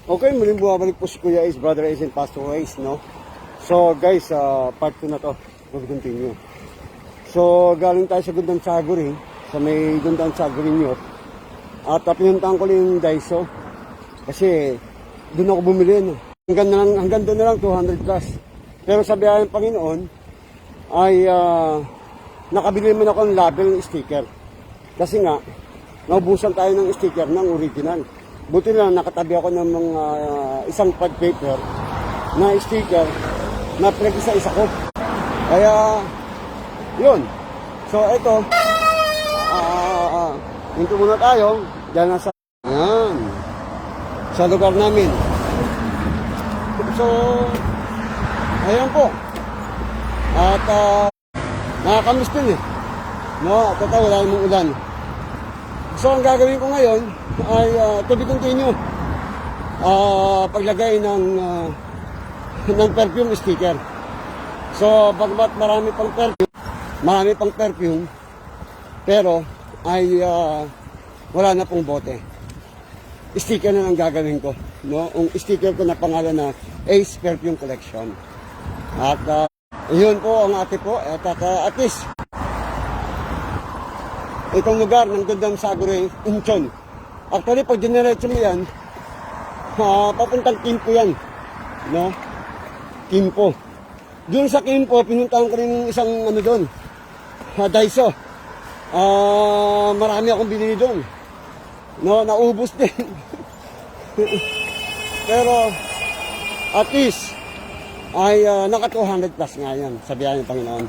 Okay, muling bumabalik po si Kuya Ace, Brother Ace and Pastor Ace, no? So guys, part 2 na to. We'll continue. So galing tayo sa Gundam Saguri, sa may Gundam Saguri New York. At pinuntahan ko lang yung Daiso. Kasi doon ako bumili, no? Hanggang doon na lang, 200 plus. Pero sa biyaya ng Panginoon, ay nakabili man ako ng label ng sticker. Kasi nga, naubusan tayo ng sticker ng original. Buti lang nakatabi ako ng mga isang pad paper na sticker na pinag-isa-isa ko. Kaya, yun. So, ito. Hinto muna tayo. Diyan na sa lugar namin. So, ayan po. At, nakakamiss din eh. No, at ito, wala namang ulan. So, ang gagawin ko ngayon ay to be continue. Paglagay ng perfume sticker. So, bagmat marami pang perfume, pero ay wala na pong bote. Sticker na ang gagawin ko, no? Ang sticker ko na pangalan na Ace Perfume Collection. At yun po ang ate po, at least itong lugar ng Gundam Saguri, Incheon. Actually, pag dinerecho mo yan, papuntang Kimpo yan. No? Kimpo. Doon sa Kimpo, pinuntahan ko rin isang doon, Daiso. Marami akong binili doon. No, naubos din. Pero, at least, ay naka 200 plus nga yan sa biyaya ng Panginoon.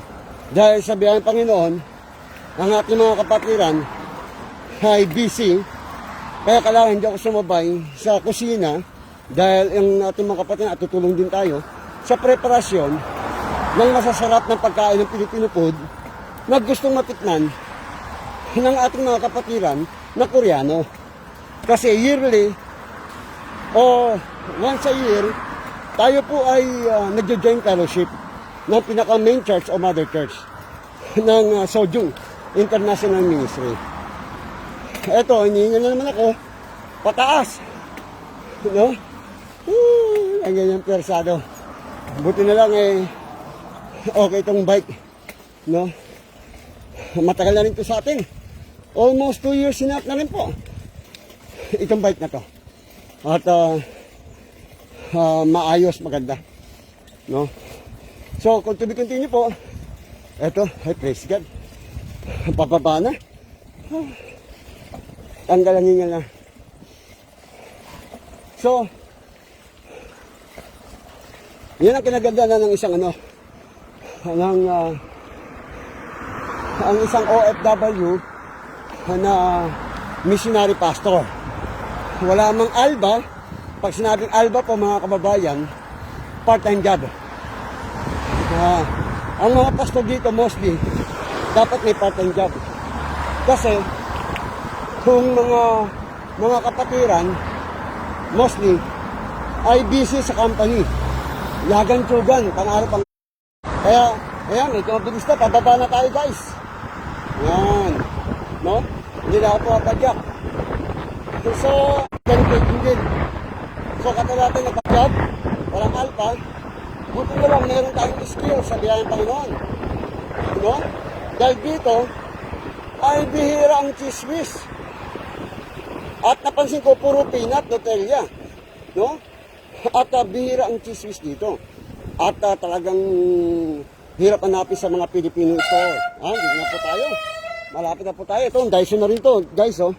Dahil sa biyaya ng Panginoon, ang ating mga kapatiran ay busy, kaya kailangan hindi ako sumabay sa kusina dahil ang ating mga kapatiran at tutulong din tayo sa preparasyon ng masasarap ng pagkain ng Filipino food na gustong matikman ng ating mga kapatiran na Koreano. Kasi yearly o once a year, tayo po ay nagjo-join fellowship ng pinaka-main church o mother church ng Sojung International Ministry. Eto, hinihinga na naman ako pataas. No? Ang ganyan persado. Buti na lang okay itong bike. No? Matagal na rin ito sa atin. Almost 2 years sinat na rin po itong bike na to. At maayos, maganda. No? So, kung to be continue po, eto, ay praise God. Papaba na. Tanggal ang hingal na. So, yan ang kinaganda na ng isang ang isang OFW na missionary pastor. Wala mang alba. Pag sinabing alba po mga kababayan, part-time job. Ang mga pastor dito mostly dapat may part-time job. Kasi kung mga kapatiran mostly ay busy sa company. Yagan-tsugan, pang-araw. Kaya, ayan, ito mabilis na, pababa na tayo guys. Ayan. No? Hindi na ako pumapadyak. So, ganito din. So, katulad natin nagpa-job, walang alpha, buti na lang meron tayong skill sa biyaya ng Panginoon. No? Dahil dito, ay bihira ang chismis. At napansin ko, puro peanut, Nutella. No? At bihira ang chismis dito. At talagang hirap hanapin sa mga Filipino store. Dito na po tayo. Malapit na po tayo. Ito, Daiso na rin to. Guys, oh.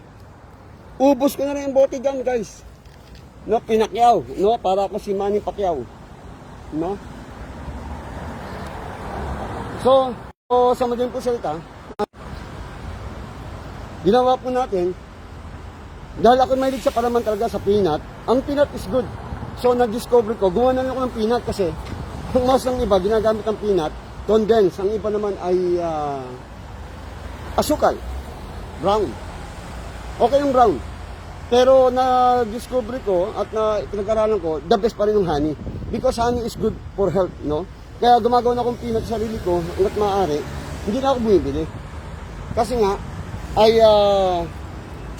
Ubus ko na rin yung bote dyan, guys. No, Pinakyaw. No, para ako si Manny Pacquiao. No? So, sa madaling po salita, ginawa po natin, dahil ako mahilig sa palaman talaga sa peanut, ang peanut is good. So, nag-discover ko, gumawa na ako ng peanut kasi ang mas ng iba, ginagamit ang peanut, condensed. Ang iba naman ay asukal, brown. Okay yung brown. Pero na-discover ko at pinag-aralan ko, the best pa rin yung honey. Because honey is good for health, no? Kaya gumagawa na akong peanut sa sarili ko, hanggat maaari, hindi na ako bumibili. Kasi nga, ay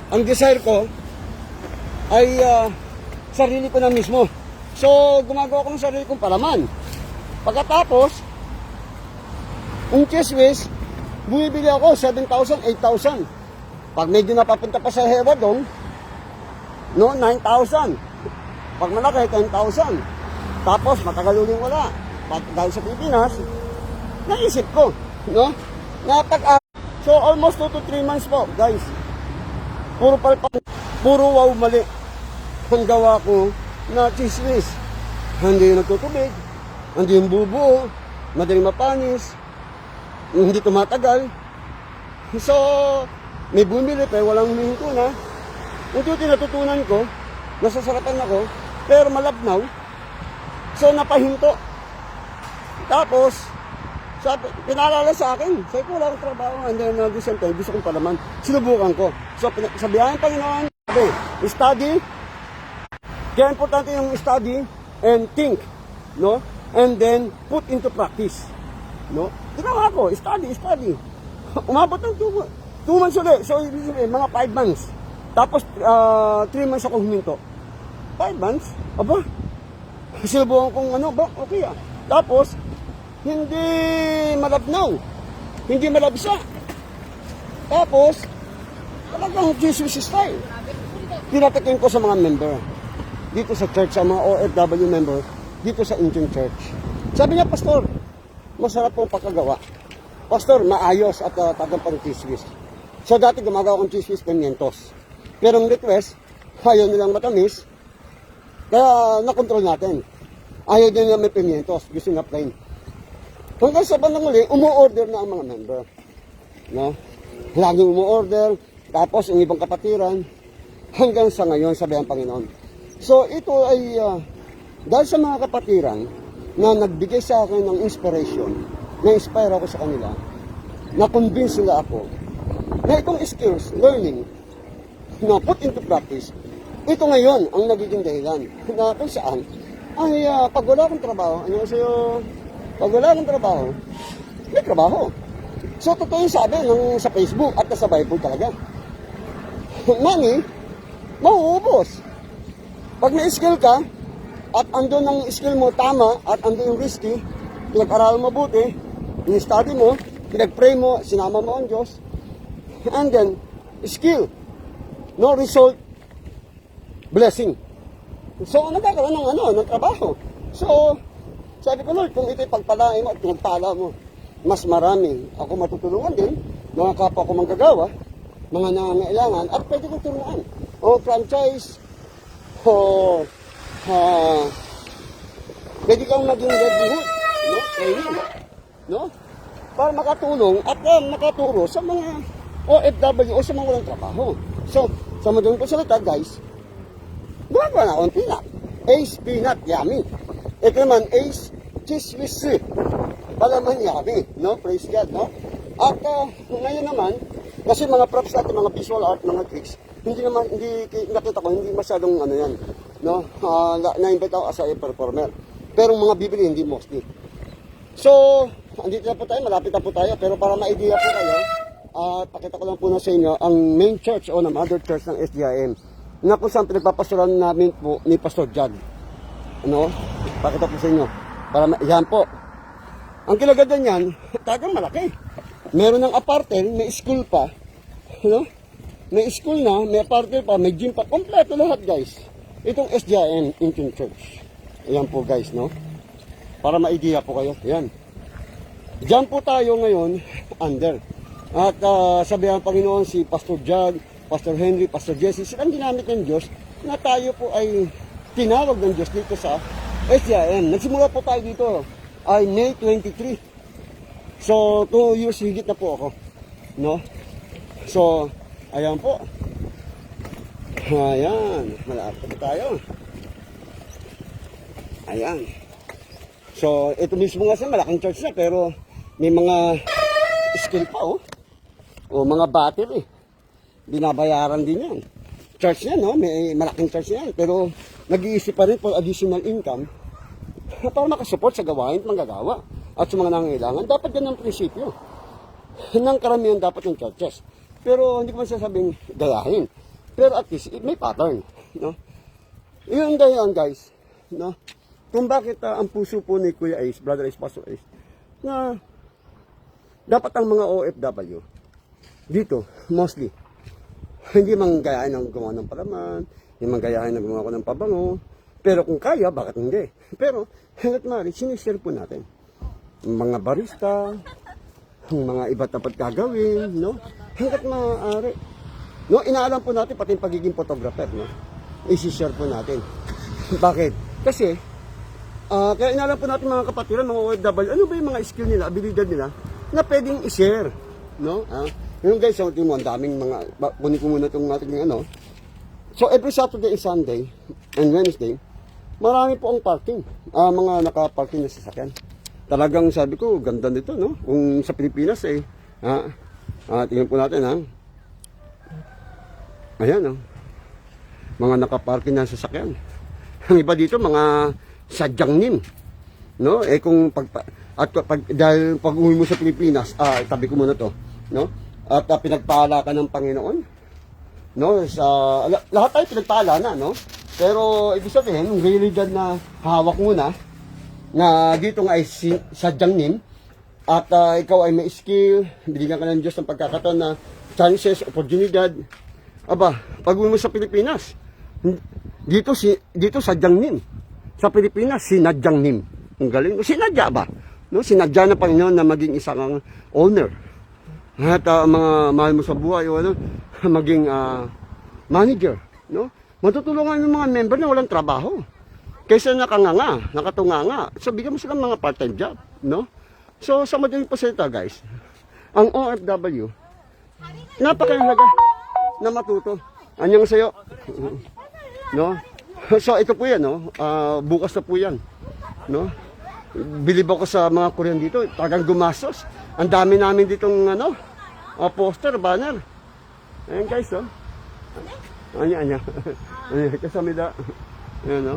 ang desire ko ay sarili ko na mismo. So, gumagawa ko ng sarili kong palaman. Pagkatapos, yung chismis, bumibili ako 7,000, 8,000. Pag medyo napapunta pa sa Herodong, no, 9,000. Pag malaki, 10,000. Tapos, matagal uling wala. Dahil sa Pilipinas, naisip ko, no? So, almost 2 to 3 months po, guys. Puro palpak, puro wow mali. Ang gawa ko na chismis. Hindi yung nagtutubig, hindi yung bubuo, madaling mapanis, hindi tumatagal. So, may bumili pero walang humihinto na. Unti-unti natutunan ko, nasasarapan ako, pero malabnaw. So, napahinto. Tapos, sabi, pinaalala sa akin, sabi ko, wala akong trabaho, and then December, gusto kong palaman. Sinubukan ko. So, sabihan ng Panginoon, sabi, study, kaya importante yung study and think, no? And then, put into practice, no? Ginawa ko, study. Umabot ng 2 months ulit. So, mga 5 months. Tapos, 3 months ako huminto. 5 months? Aba, sinubukan kong okay ah. Tapos, hindi malabnaw. Hindi malabsa. Tapos, talagang Jesus style. Pinatikin ko sa mga member. Dito sa church, sa mga OFW member, dito sa Indian Church. Sabi niya, Pastor, masarap pong pagkagawa. Pastor, maayos at tagang pang chismis. So dati gumagawa akong chismis pimientos. Pero ang request, ayaw nilang matamis, kaya nakontrol natin. Ayaw din nila may pimientos, gusto na plain. Hanggang sa bandang uli, umu-order na ang mga member. No? Laging umu-order, tapos yung ibang kapatiran, hanggang sa ngayon, sabi ang Panginoon. So ito ay dahil sa mga kapatiran na nagbigay sa akin ng inspiration, na-inspire ako sa kanila, na-convince nila ako na itong skills, learning, na put into practice, ito ngayon ang nagiging dahilan na kung saan ay pag wala akong trabaho, pag wala akong trabaho, may trabaho. So totoo yung sabi sa Facebook at sa Bible talaga. Money, mauubos. Pag may skill ka, at andun ang skill mo tama, at andun yung risky, pinag-aral mabuti, in-study mo, pinag-pray mo, sinama mo ang Diyos, and then, skill, no result, blessing. So, nagkakaroon ng trabaho. So, sabi ko, Lord, kung ito'y pagpalain mo at pinagpala mo, mas marami ako matutulungan din, mga kapwa ko manggagawa, mga nangangailangan, at pwede kong turuan. O franchise, pwede kang maging livelihood, no? Training, no? Para makatulong at makaturo sa mga OFW o sa mga walang trabaho. So, sa madaling pasalita, guys, gumagawa na akong peanut. Ace peanut, yummy. Ito naman, Ace chismis. Palaman yummy, no? Praise God, no? At ngayon naman, kasi mga props natin, mga visual art, mga tricks, hindi nakita ko, hindi masyadong yan, no? Na-invite ako as a performer. Pero mga bibili, hindi mostly. So, andito na po tayo, malapit na po tayo, pero para ma-idea po kayo, pakita ko lang po na sa inyo, ang main church o na mother church ng SDIM, na kung saan pinagpapastoran namin po ni Pastor Jad. Ano? Pakita po sa inyo. Yan po. Ang kilagadan yan, tagang malaki. Meron ng apartment, may school pa, no? May school na, may apartment pa, may gym pa, kompleto lahat, guys. Itong SDIM Indian Church. Ayan po, guys, no? Para ma-idea po kayo. Ayan. Diyan po tayo ngayon, under. At sabihan Panginoon si Pastor Jad, Pastor Henry, Pastor Jesse, silang ginamit ng Diyos na tayo po ay tinawag ng Diyos dito sa SDIM. Nagsimula po tayo dito ay May 23. So, 2 years higit na po ako. No? So, ayan po. Ayan. Malapit na tayo. Ayan. So, ito mismo nga siya, malaking church na, pero may mga skill pa, oh. O, mga battery. Binabayaran din yan. Church yan, no? May malaking church yan. Pero, nag-iisip pa rin for additional income para makasupport sa gawain at manggagawa. At sa mga nangailangan, dapat yan ang prinsipyo. Nang karamihan dapat ng churches. Pero, hindi ko man sasabing gayahin. Pero at least, may pattern, no? Yun ganyan guys, no? Kung bakit ang puso po ni Kuya Ace, Brother Ace, Pastor Ace, na dapat ang mga OFW dito, mostly, hindi manggayahin ng gumawa ng palaman, hindi manggayahin ng gumawa ng pabango, pero kung kaya, bakit hindi? Pero, hanggat maaari, sinishare po natin. Mga barista, mga iba't dapat gagawin, no? Hanggat maaari. No, inaalam po natin pati yung pagiging photographer, no? I-share po natin. Bakit? Kasi, kaya inaalam po natin mga kapatiran, mga OFW, ano ba yung mga skill nila, abilidad nila, na pwedeng i-share, no? Yung guys, ang daming mga, kunin ko muna itong ating ano. So, every Saturday and Sunday, and Wednesday, marami po ang parking, mga naka-parking na sasakyan. Talagang sabi ko, ganda nito, no? Kung sa Pilipinas, tingnan po natin, ha? Ayan, no? Mga naka-parking na sasakyan. Ang iba dito, mga sadyang nim, no? Kung dahil pag uwi mo sa Pilipinas, tabi ko muna to, no? At pinagpala ka ng Panginoon, no? Lahat tayo pinagpala na, no? Pero ibig sabihin, yung realidad na hawak mo na dito nga ay sadyang nim, at ikaw ay may skill, binigyan ka ng Diyos ng pagkakataon na chances, oportunidad. Aba, pag uwi mo sa Pilipinas, dito sadyang nim. Sa Pilipinas, sinadyang nim. Ang galing. Sinadya ba? No? Sinadya ng Panginoon na maging isang owner. At mga mahal mo sa buhay, maging manager. No? Matutulungan yung mga member na walang trabaho. Kaysa nakatunganga. So, bigyan mo sila mga part-time job. No? So, sa madaling pasalita, guys, ang OFW, napakahalaga na matuto. Anyang sayo. No? So, ito po yan, no? Bukas na po yan. No? Bilib ako sa mga Korean dito. Tagang gumasos. Ang dami namin ditong, poster, banner. Ayan, guys, oh. Anya. Kasamida. Ayan, no?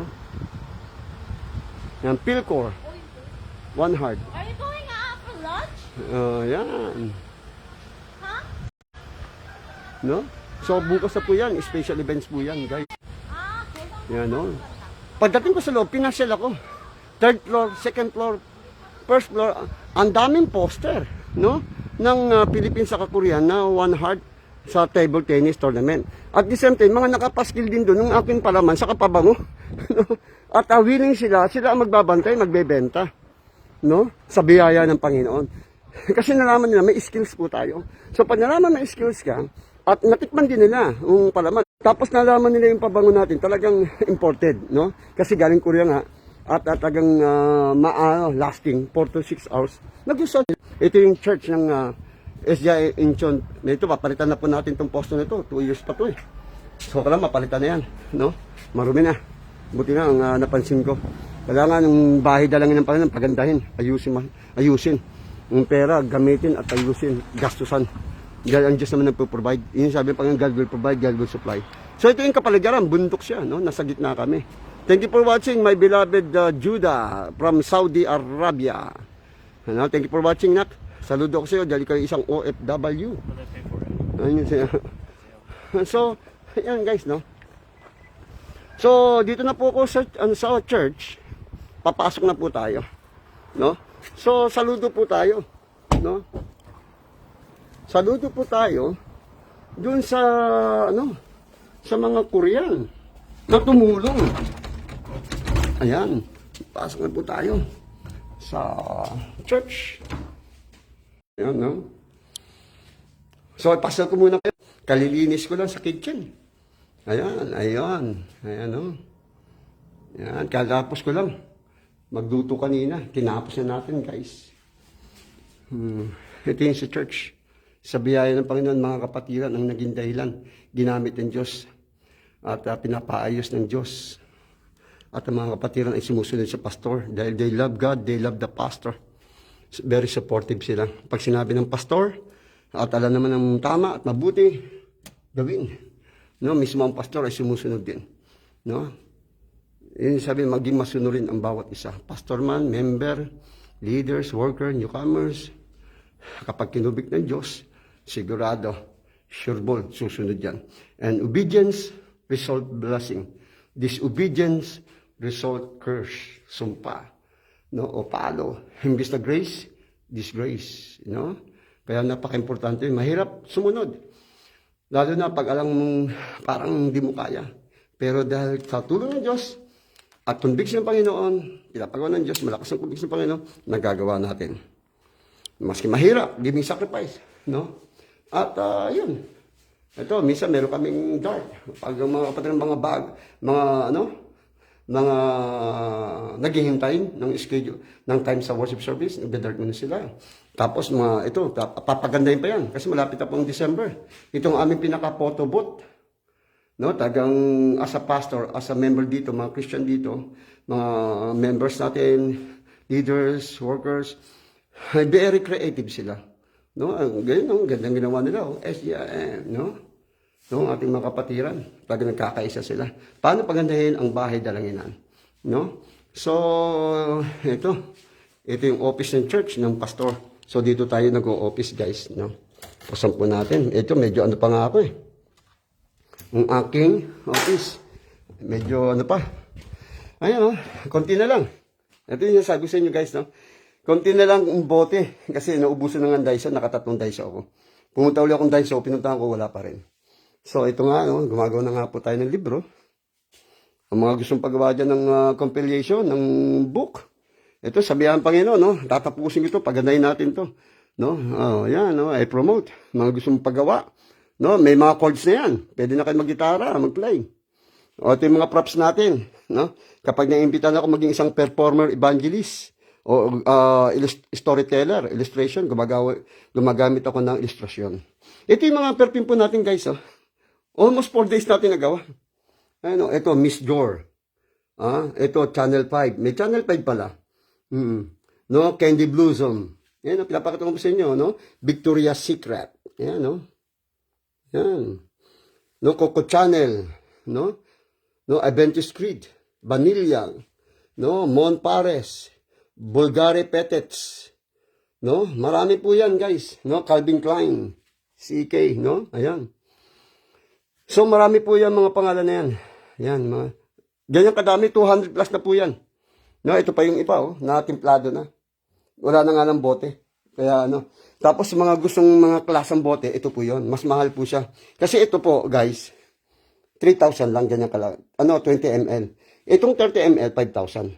Yan, Pilcor. One Heart. Are you going out for lunch? Yan. Huh? No? So, bukas na po yan. Special events po yan, guys. Yan, no? Pagdating ko sa loob, pinasyal ako. Third floor, second floor, first floor. Ang daming poster, no? Ng Philippines sa Korean na One Heart sa table tennis tournament. At the same time, mga nakapaskil din doon ng aking palaman sa kapabango. At willing sila ang magbabantay, magbebenta. No? Sa biyaya ng Panginoon. Kasi nalaman nila, may skills po tayo. So, pag nalaman may skills ka, at natikman din nila yung palaman. Tapos nalaman nila yung pabango natin, talagang imported, no? Kasi galing Korea nga, at talagang lasting 4 to 6 hours. Nag-usap. Ito yung church ng SJ Incheon. Ito, papalitan na po natin itong posto na ito. 2 years pa to eh. So, kailangan mapalitan na yan, no? Marumi na. Buti na ang napansin ko. Kailangan ng bahay dalangin ng Panginoon, pagandahin, ayusin. Yung pera, gamitin at ayusin, gastusan. God ang Diyos naman nagpo-provide. Yun sabi pa nga, God will provide, God will supply. So ito yung kapaligiran, bundok siya, no? Nasa gitna kami. Thank you for watching, my beloved Judah from Saudi Arabia. Ano? Thank you for watching, Nak. Saludo ko sa iyo, dahil kayo isang OFW. Ayun siya. So, yan guys, no? So, dito na po ako sa church. Papasok na po tayo. No? So, saludo po tayo. No? Saludo po tayo dun sa sa mga Korean na tumulong. Ayan, pasok na po tayo sa church. Ayan, no? So, ipasok ko muna kayo. Kalilinis ko lang sa kitchen. Ayan, no? Ayan, katapos ko lang. Magluto kanina. Tinapos na natin, guys. Ito yung sa church. Sa biyaya ng Panginoon, mga kapatiran, ang naging dahilan, ginamit ng Diyos at pinapaayos ng Diyos. At ang mga kapatiran ay sumusunod sa pastor dahil they love God, they love the pastor. Very supportive sila. Pag sinabi ng pastor, at alam naman ng tama at mabuti, gawin. No, mismo ang pastor ay sumusunod din. No? Yun sabi, maging masunurin ang bawat isa. Pastor man, member, leaders, worker, newcomers. Kapag kinubik ng Diyos, sigurado, sureball, susunod yan. And obedience, result blessing. Disobedience result curse, sumpa. No, o palo. Imbis na grace, disgrace. No? Kaya napaka-importante. Mahirap sumunod. Lalo na pag alam mong parang hindi mo kaya. Pero dahil sa tulong ng Diyos at conviction ng Panginoon, pinapagawa ng Diyos, malakas ang conviction ng Panginoon, nagagawa natin. Maski mahirap, giving sacrifice. No? At yun. Ito, minsan meron kaming dark. Pag mga kapatid ng mga naghihintay ng schedule, ng time sa worship service, nagda-dark muna sila. Tapos papagandahin pa yan kasi malapit na pong December. Itong aming pinaka-photo booth. No, tagang as a pastor, as a member dito, mga Christian dito, mga members natin, leaders, workers, very creative sila. No, ganyan, no, gandang ginawa nila, SGIM, no? No, ating mga kapatiran, pag nagkakaisa sila. Paano pagandahin ang bahay dalanginan? No? So, ito yung office ng church, ng pastor. So, dito tayo nag-o-office, guys. No? Pasan po natin. Ito, medyo ano pa nga ako eh. Ang aking office. Medyo ano pa. Ayan, konti na lang. Ito yung sabi sa inyo, guys, no? Konti na lang ang bote. Kasi naubusan na nga ang Daiso, nakatatlong Daiso ako. Pumunta ulit akong Daiso, pinuntahan ko, wala pa rin. So, ito nga, no? Gumagawa na nga po tayo ng libro. Ang mga gustong paggawa dyan ng compilation, ng book. Ito, sabihan ng Panginoon, no? Tatapusin ito, pagandahin natin to. No? Yan, no? I promote. Mga gustong paggawa. No? May mga chords na yan. Pwede na kayo mag-gitara, mag-play. O, ito yung mga props natin. No? Kapag naimbitahan ako maging isang performer, evangelist, o storyteller, illustration, gumagamit ako ng illustrasyon. Ito yung mga perfume po natin, guys. Almost 4 days natin nagawa. Ano, ito, Miss Jor. Ito, Channel 5. May Channel 5 pala. No, Candy Blossom. Yan, pinapakita ko po sa inyo, no? Victoria's Secret. Yan, no? Yan. No, Coco Channel. No? No, Adventist Creed. Vanilla. No, Mon Pares. Bulgari Petets. No? Marami po yan, guys. No, Calvin Klein. CK, no? Ayan. So, marami po yan mga pangalan na yan. Yan, mga. Ganyan kadami, 200 plus na po yan. No, ito pa yung iba, natimplado na. Wala na nga ng bote. Kaya ano. Tapos mga gustong mga klasang bote, ito po yon. Mas mahal po siya. Kasi ito po, guys, 3,000 lang, ganyan kala. 20 ml. Itong 30 ml, 5,000.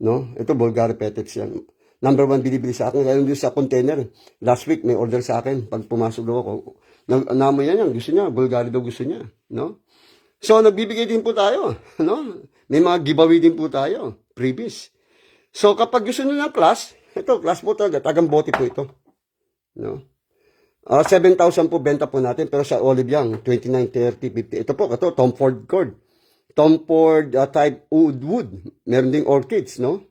No? Ito, Bulgari Petets yan. Number 1 binibili sa akin. Lalo din sa container. Last week, may order sa akin. Pag pumasok daw ako, namoy yan, gusto niya. Bulgari daw gusto niya. No? So, nagbibigay din po tayo. No? May mga giveaway din po tayo. Freebies. So, kapag gusto nyo ng class, ito, class po talaga. Tagang bote po ito. No? 7,000 po benta po natin. Pero sa Olive Young, 29, 30, 50. Ito po, ito, Tom Ford cord. Tom Ford type wood. Meron ding orchids, no?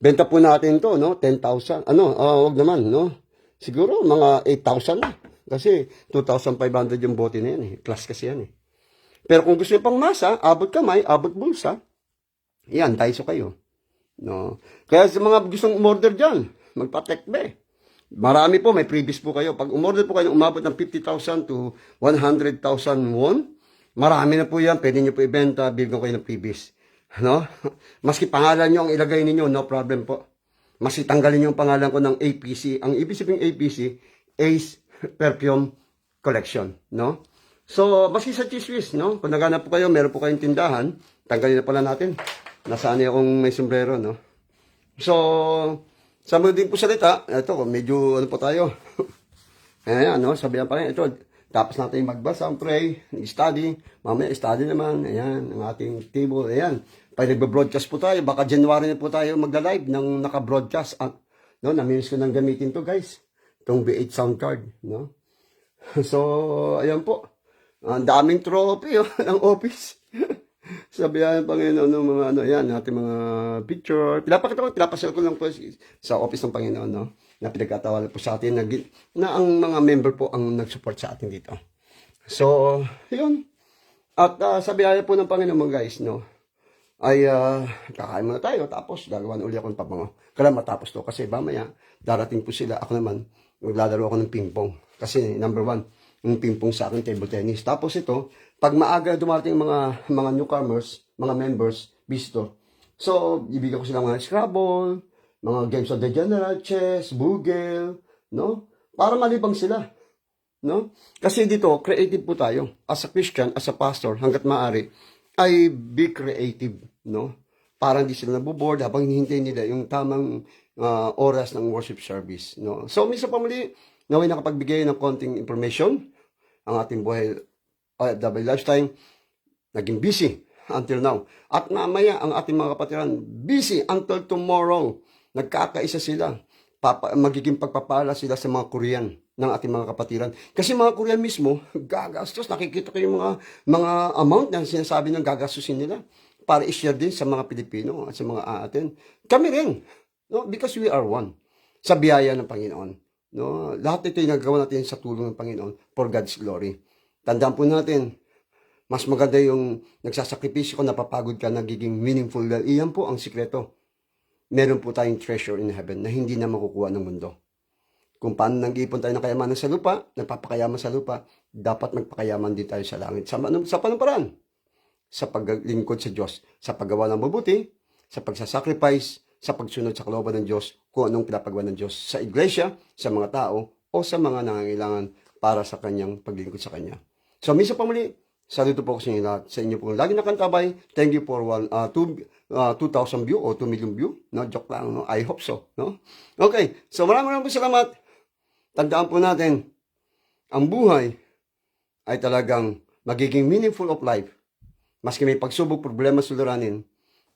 Benta po natin to, no? 10,000. Wag naman, no? Siguro mga 8,000 na. Kasi 2,500 yung bote na yan, eh. Class kasi yan, eh. Pero kung gusto nyo pang masa, abot kamay, abot bulsa, yan, Daiso kayo. No? Kaya sa mga gustong umorder dyan, magpa-tekbe. Marami po, may previous po kayo. Pag umorder po kayo, umabot ng 50,000 to 100,000 won, marami na po yan. Pwede nyo po ibenta, bigyan kayo ng previous. No? Maski pangalan nyo ang ilagay ninyo, no problem po. Maski tanggalin nyo ang pangalan ko ng APC. Ang ibig sabihin APC, Ace Perfume Collection. No? So, maski sa Chiswis, no? Kung naghanap po kayo, meron po kayong tindahan, tanggalin na pala natin. Nasaan akong may sombrero, no? So, sa mga din po salita, ito, medyo ano po tayo. Ayan, no? Sabihan pa rin, ito, tapos natin magbasa, pray, study. Mamaya, study naman. Ayan, ang ating table. Ayan, pag nagbe-broadcast po tayo, baka January na po tayo magla-live ng naka-broadcast. No? Naminis ko nang gamitin to, guys. Itong B8 sound card, no? So, ayan po. Ang daming trophy ng office. Sabihan ng Panginoon ng mga yan, natin mga picture. Pinapasal ko lang po sa office ng Panginoon, no? Na pinagkatawalan po sa atin na ang mga member po ang nag-support sa atin dito. So, yun. At sabihan po ng Panginoon mga guys, no? Ay kakain muna tayo tapos gagawa na uli ako ng pabango. Kaya matapos to kasi mamaya darating po sila. Ako naman maglalaro ako ng ping pong. Kasi number 1, yung pingpong sa akin, table tennis. Tapos ito, pag maaga dumating mga newcomers, mga members, visitor, so, ibigay ko sila mga Scrabble, mga games of the general, chess, Google, no? Para malibang sila, no? Kasi dito, creative po tayo. As a Christian, as a pastor, hanggat maaari, ay be creative, no? Para hindi sila naboboard habang hinihintay nila yung tamang oras ng worship service, no? So, minsan pa muli, naway nakapagbigay ng konting information ang ating buhay OFW lifestyle, naging busy until now. At mamaya, ang ating mga kapatiran, busy until tomorrow. Nagkakaisa sila. Magiging pagpapala sila sa mga Korean ng ating mga kapatiran. Kasi mga Korean mismo, gagastos. Nakikita ko yung mga amount na sinasabi ng gagastusin nila para i-share din sa mga Pilipino at sa mga atin. Kami rin. No? Because we are one. Sa biyaya ng Panginoon. No? Lahat ito yung nagagawa natin sa tulong ng Panginoon for God's glory. Tandaan po natin, mas maganda yung nagsasakripisyo ko, napapagod ka, nagiging meaningful. Iyan po ang sikreto. Meron po tayong treasure in heaven na hindi na makukuha ng mundo. Kung paano nag-iipon tayo ng kayamanan sa lupa, nagpapakayaman sa lupa, dapat magpakayaman din tayo sa langit. Sa panong paraan? Sa paglingkod sa Diyos, sa paggawa ng mabuti, sa pagsasacrifice, sa pagsunod sa kalooban ng Diyos, kung anong pinapagawa ng Diyos sa iglesia, sa mga tao, o sa mga nangangailangan para sa kanyang paglingkod sa Kanya. So, minsan pa muli, saludo po ko sa inyo lahat. Sa inyo pong lagi nakantabay. Thank you for 2,000 view o 2 million view. No, joke lang. No? I hope so. No? Okay. So maraming salamat. Tandaan po natin, ang buhay ay talagang magiging meaningful of life. Maski may pagsubok, problema suliranin,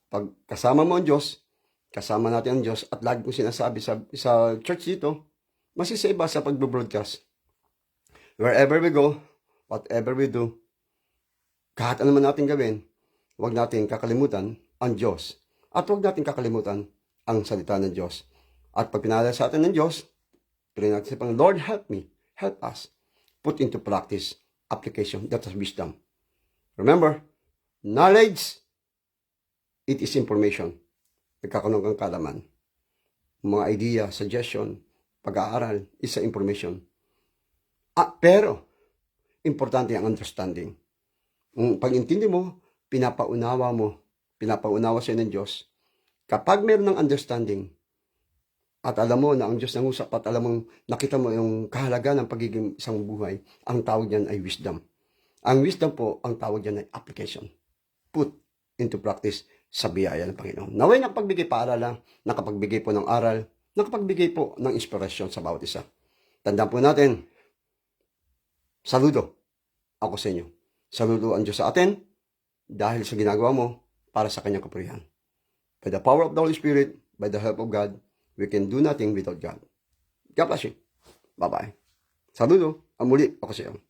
pag kasama mo ang Diyos, kasama natin ang Diyos, at lagi kong sinasabi sa church dito, mas isa iba sa pag-broadcast. Wherever we go, whatever we do, kahit ano man natin gawin, huwag natin kakalimutan ang Diyos. At huwag natin kakalimutan ang salita ng Diyos. At pag pinala sa atin ng Diyos, tuloy natin sa Panginoon, Lord, help us put into practice application. That is wisdom. Remember, knowledge, it is information. Nagkakaroon kang kalaman. Mga idea, suggestion, pag-aaral, isa information. Pero, importante ang understanding. Pag-intindi mo, pinapaunawa sa ng Diyos. Kapag meron ng understanding, at alam mo na ang Diyos nangusap, at alam mo, nakita mo yung kahalagaan ng pagiging isang buhay, ang tawag niyan ay wisdom. Ang wisdom po, ang tawag niyan ay application. Put into practice sa biyaya ng Panginoon. Naway nakapagbigay paaralan, nakapagbigay po ng aral, nakapagbigay po ng inspirasyon sa bawat isa. Tandaan po natin, saludo ako sa inyo. Saludo ang Diyos sa atin dahil sa ginagawa mo para sa kanyang kapurihan. By the power of the Holy Spirit, by the help of God, we can do nothing without God. God bless you. Bye-bye. Saludo. Ang muli ako sa iyo.